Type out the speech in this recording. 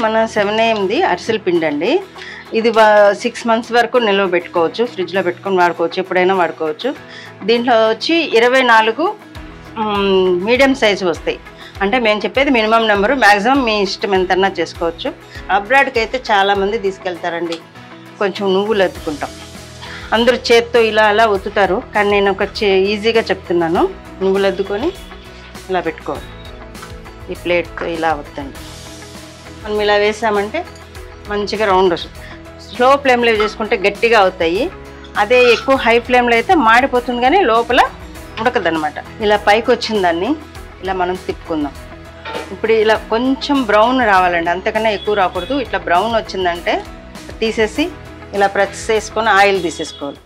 మన 7 AM అరిసెల పిండి అండి. ఇది 6 months వరకు నిల్వ పెట్టుకోవచ్చు, ఫ్రిడ్జ్లో పెట్టుకొని వాడుకోవచ్చు, ఎప్పుడైనా వాడుకోవచ్చు. దీంట్లో వచ్చి 24 మీడియం సైజు వస్తాయి. అంటే మేము చెప్పేది మినిమం నెంబరు, మ్యాక్సిమం మీ ఇష్టం ఎంతన్నా చేసుకోవచ్చు. అబ్రాడ్కి అయితే చాలామంది తీసుకెళ్తారండి. కొంచెం నువ్వులు అద్దుకుంటాం, అందరూ చేత్తో ఇలా అలా ఒత్తుతారు, కానీ నేను ఒక ఈజీగా చెప్తున్నాను. నువ్వులు అద్దుకొని ఇలా పెట్టుకోవాలి, ఈ ప్లేట్తో ఇలా వద్దండి. మనం ఇలా వేసామంటే మంచిగా రౌండ్ వస్తుంది. స్లో ఫ్లేమ్లో చేసుకుంటే గట్టిగా అవుతాయి, అదే ఎక్కువ హై ఫ్లేమ్లో అయితే మాడిపోతుంది, కానీ లోపల ఉడకదనమాట. ఇలా పైకి వచ్చిందాన్ని ఇలా మనం తిప్పుకుందాం. ఇప్పుడు ఇలా కొంచెం బ్రౌన్ రావాలండి, అంతకన్నా ఎక్కువ రాకూడదు. ఇట్లా బ్రౌన్ వచ్చిందంటే తీసేసి ఇలా ప్రెస్ చేసుకొని ఆయిల్ తీసేసుకోవాలి.